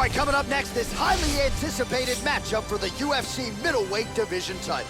right, coming up next, this highly anticipated matchup for the UFC middleweight division title.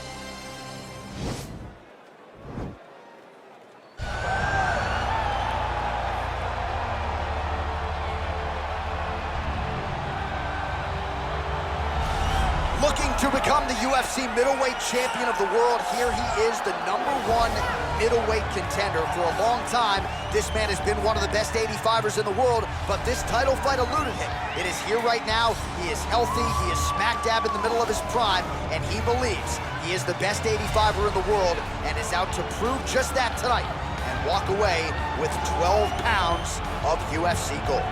Looking to become the UFC middleweight champion of the world, here he is, the #1 middleweight contender. For a long time, this man has been one of the best 85ers in the world, but this title fight eluded him. It is here right now. He is healthy, he is smack dab in the middle of his prime, and he believes he is the best 85er in the world and is out to prove just that tonight and walk away with 12 pounds of UFC gold.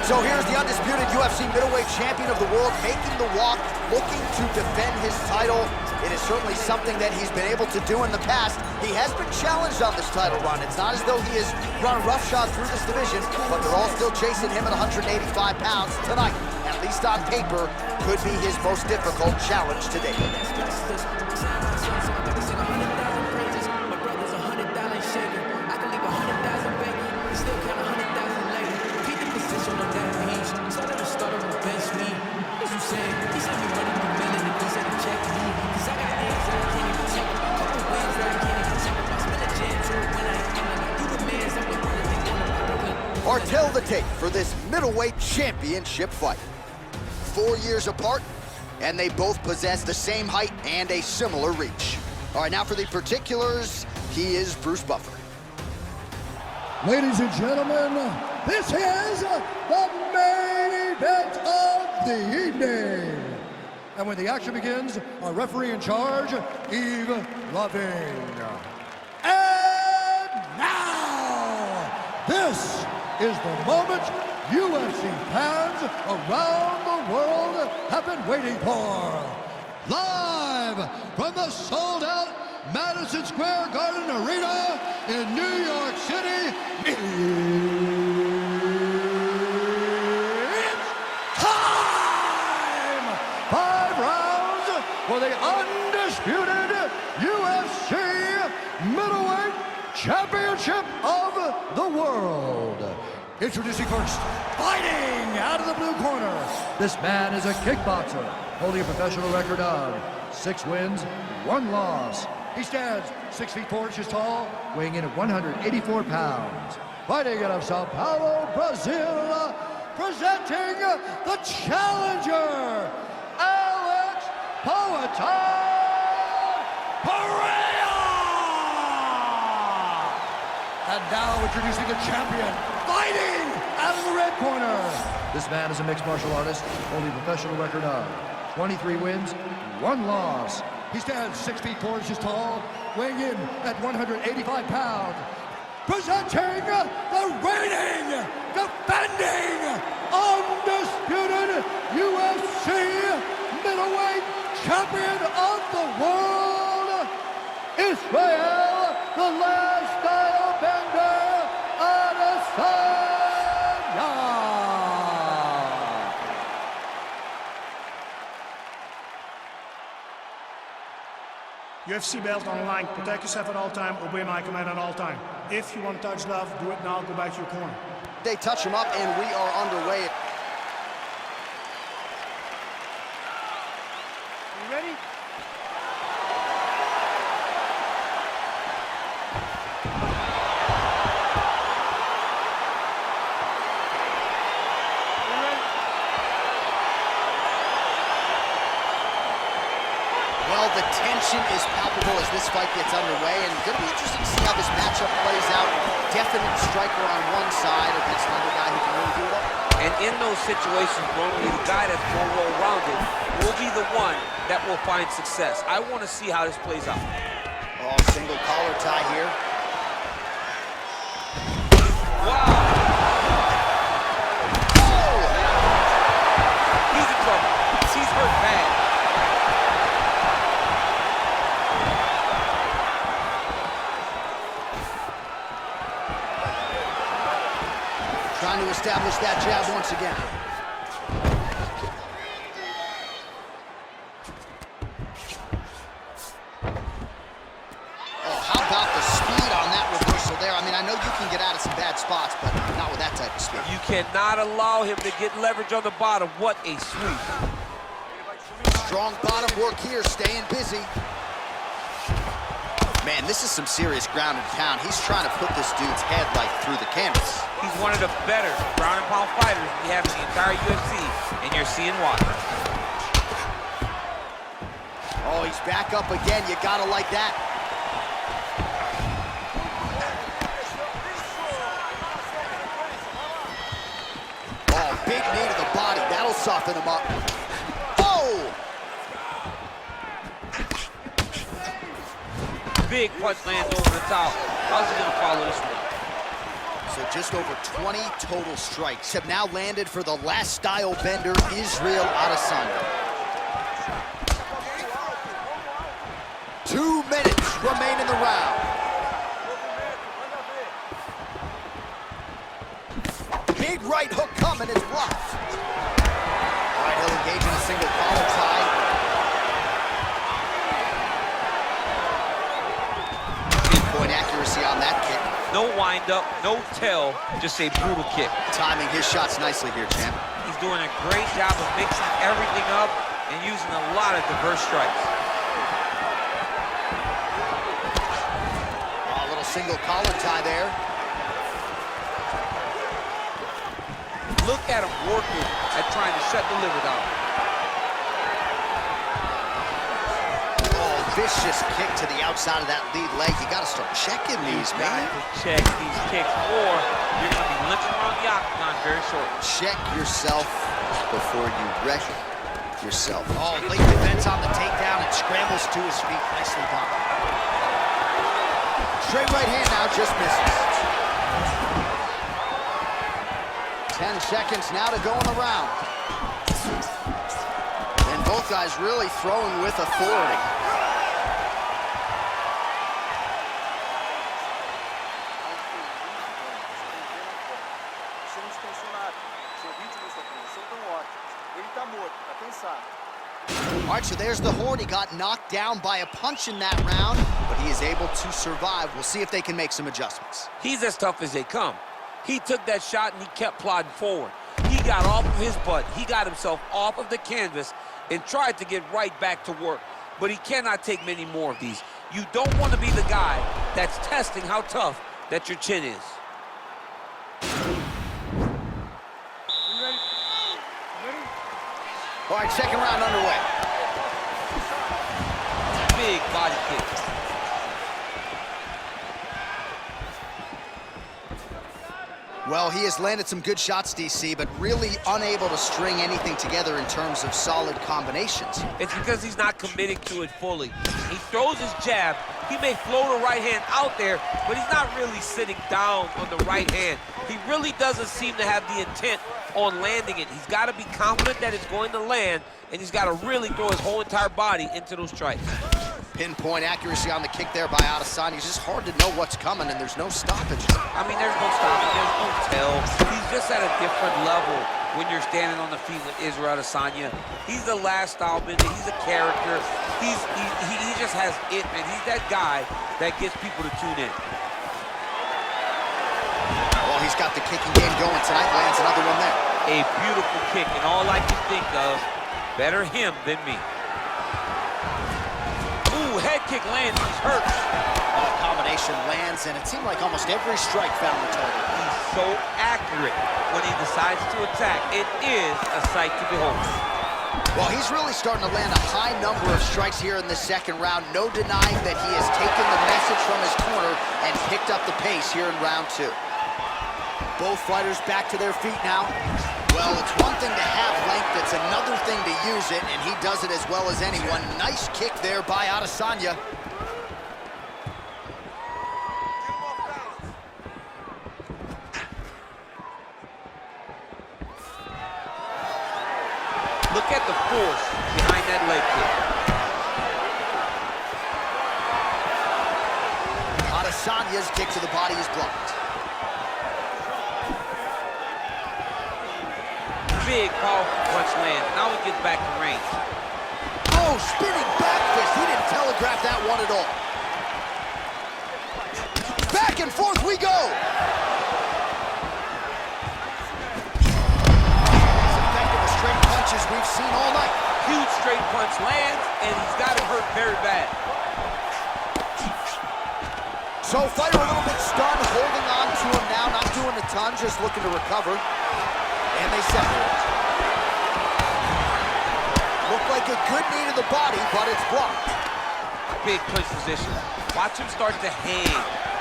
So here's the undisputed UFC middleweight champion of the world making the walk, looking to defend his title. It is certainly something that he's been able to do in the past. He has been challenged on this title run. It's not as though he has run roughshod through this division, but they're all still chasing him at 185 pounds tonight. At least on paper, could be his most difficult challenge to date. Or tell the tape for this middleweight championship fight. 4 years apart, and they both possess the same height and a similar reach. All right, now for the particulars, he is Bruce Buffer. Ladies and gentlemen, this is the main event of the evening. And when the action begins, our referee in charge, Yves Lavigne. And now, this is the moment UFC fans around the world have been waiting for. Live from the sold-out Madison Square Garden Arena in New York City, it's time! 5 rounds for the undisputed UFC middleweight championship of the world. Introducing first, fighting out of the blue corner. This man is a kickboxer, holding a professional record of 6 wins, 1 loss. He stands 6 feet 4 inches tall, weighing in at 184 pounds. Fighting out of Sao Paulo, Brazil, presenting the challenger, Alex Pereira! And now introducing the champion, fighting out of the red corner. This man is a mixed martial artist, holding a professional record of 23 wins, 1 loss. He stands 6 feet 4 inches tall, weighing in at 185 pounds. Presenting the reigning, defending, undisputed UFC middleweight champion of the world, Israel, the last style bender, Adesanya. UFC belt on the line. Protect yourself at all time. Obey my command at all time. If you want to touch love, do it now. Go back to your corner. They touch him up, and we are underway. You ready? Well, the tension is palpable as this fight gets underway, and it's going to be interesting to see how this matchup plays out. Definite striker on one side against another guy who can really do it all. And in those situations, normally the guy that's more well-rounded will be the one that will find success. I want to see how this plays out. Oh, single collar tie here. Wow! Oh! He's in trouble. He's hurt bad. Trying to establish that jab once again. Oh, how about the speed on that reversal there? I mean, I know you can get out of some bad spots, but not with that type of speed. You cannot allow him to get leverage on the bottom. What a sweep. Strong bottom work here, staying busy. Man, this is some serious ground and pound. He's trying to put this dude's head like through the canvas. He's one of the better ground and pound fighters we have in the entire UFC, and you're seeing why. Oh, he's back up again. You gotta like that. Oh, big knee to the body. That'll soften him up. Oh! Big punch lands over the top. How's he gonna follow this one? So just over 20 total strikes have now landed for the last style bender, Israel Adesanya. 2 minutes remain in the round. Big right hook coming, it's blocked. All right, he'll engage in a single collar tie. Pinpoint accuracy on that kick. No wind-up, no tell, just a brutal kick. Timing his shots nicely here, champ. He's doing a great job of mixing everything up and using a lot of diverse strikes. Oh, a little single collar tie there. Look at him working at trying to shut the liver down. Vicious kick to the outside of that lead leg. You got to start checking these, man. Check these kicks, or you're going to be limping around the octagon very shortly. Check yourself before you wreck yourself. Oh, late defense on the takedown and scrambles to his feet. Nicely done. Straight right hand now, just misses. 10 seconds now to go in the round. And both guys really throwing with authority. All right, so there's the horn. He got knocked down by a punch in that round, but he is able to survive. We'll see if they can make some adjustments. He's as tough as they come. He took that shot and he kept plodding forward. He got off of his butt. He got himself off of the canvas and tried to get right back to work. But he cannot take many more of these. You don't want to be the guy that's testing how tough that your chin is. All right, second round underway. Big body kick. Well, he has landed some good shots, DC, but really unable to string anything together in terms of solid combinations. It's because he's not committing to it fully. He throws his jab. He may float a right hand out there, but he's not really sitting down on the right hand. He really doesn't seem to have the intent on landing it. He's got to be confident that it's going to land, and he's got to really throw his whole entire body into those strikes. Pinpoint accuracy on the kick there by Adesanya. It's just hard to know what's coming, and there's no stoppage. I mean, there's no stopping, there's no tell. He's just at a different level when you're standing on the feet with Israel Adesanya. He's the last style bender. He's a character. He just has it, man. He's that guy that gets people to tune in. Well, he's got the kicking game going tonight. Lands another one there. A beautiful kick, and all I can think of, better him than me. Ooh, head kick lands, he's hurt. Combination lands, and it seemed like almost every strike found the target. He's so accurate when he decides to attack. It is a sight to behold. Well, he's really starting to land a high number of strikes here in the second round. No denying that he has taken the message from his corner and picked up the pace here in round two. Both fighters back to their feet now. Well, it's one thing to have length, it's another thing to use it, and he does it as well as anyone. Nice kick there by Adesanya. Look at the force behind that leg kick. Adesanya's kick to the body is blocked. big, powerful punch lands. Now he gets back to range. Oh, spinning back fist. He didn't telegraph that one at all. Back and forth we go. As effective as straight punches we've seen all night. Huge straight punch lands, and he's got him hurt very bad. So fighter a little bit stunned, holding on to him now, not doing a ton, just looking to recover. And they separate. Looked like a good knee to the body, but it's blocked. Big clinch position. Watch him start to hang.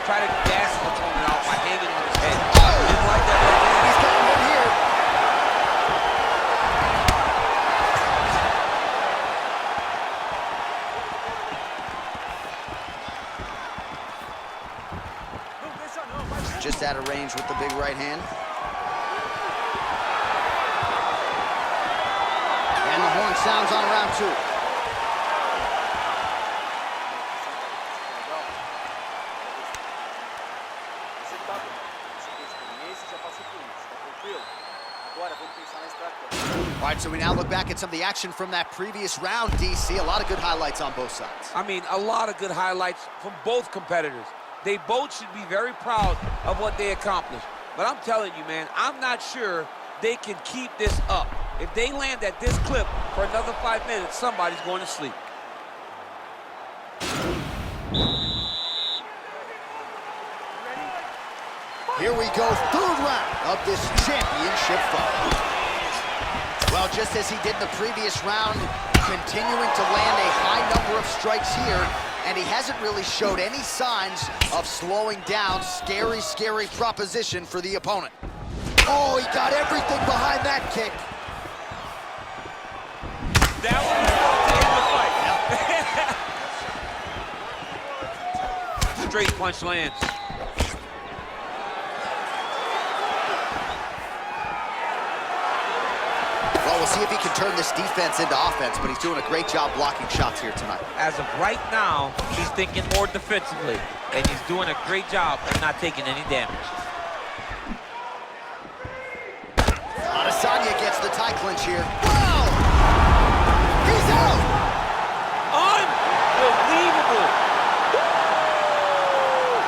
Try to gas his opponent out by hanging on his head. Didn't like that right there. He's got one here. Just out of range with the big right hand. And the horn sounds on round 2. All right, so we now look back at some of the action from that previous round, DC. A lot of good highlights on both sides. I mean, a lot of good highlights from both competitors. They both should be very proud of what they accomplished. But I'm telling you, man, I'm not sure they can keep this up. If they land at this clip for another 5 minutes, somebody's going to sleep. Here we go, third round of this championship fight. Well, just as he did in the previous round, continuing to land a high number of strikes here, and he hasn't really showed any signs of slowing down. Scary, scary proposition for the opponent. Oh, he got everything behind that kick. That was the straight punch lands. Well, we'll see if he can turn this defense into offense, but he's doing a great job blocking shots here tonight. As of right now, he's thinking more defensively, and he's doing a great job of not taking any damage. Adesanya gets the tie clinch here. Wow! He's out! Unbelievable!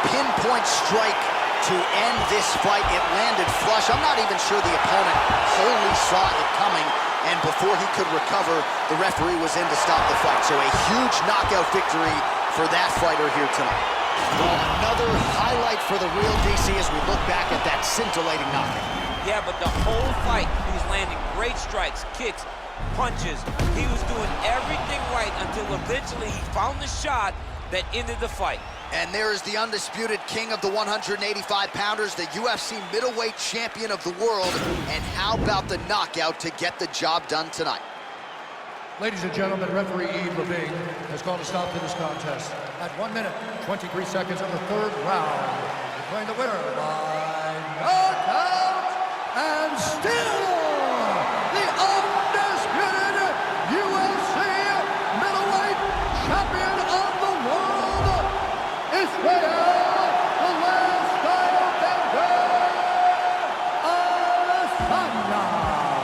Pinpoint strike to end this fight. It landed flush. I'm not even sure the opponent wholly saw it coming, and before he could recover, the referee was in to stop the fight. So a huge knockout victory for that fighter here tonight. Well, another highlight for the real DC as we look back at that scintillating knockout. Yeah, but the whole fight, he was landing great strikes, kicks, punches. He was doing everything right until eventually he found the shot that ended the fight. And there is the undisputed king of the 185-pounders, the UFC middleweight champion of the world. And how about the knockout to get the job done tonight? Ladies and gentlemen, referee Yves Levine has called a stop to this contest at 1 minute, 23 seconds of the third round, declaring the winner by knockout and still the undisputed UFC middleweight champion of the world, Pereira, the last title defender, Adesanya.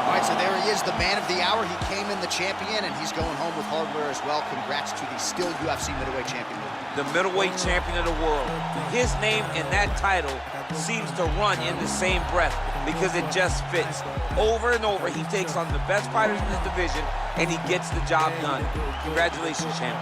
All right, so there he is, the man of the hour. He came in the champion, and he's going home with hardware as well. Congrats to the still UFC middleweight champion. The middleweight champion of the world. His name in that title seems to run in the same breath because it just fits. Over and over, he takes on the best fighters in the division, and he gets the job done. Congratulations, champ.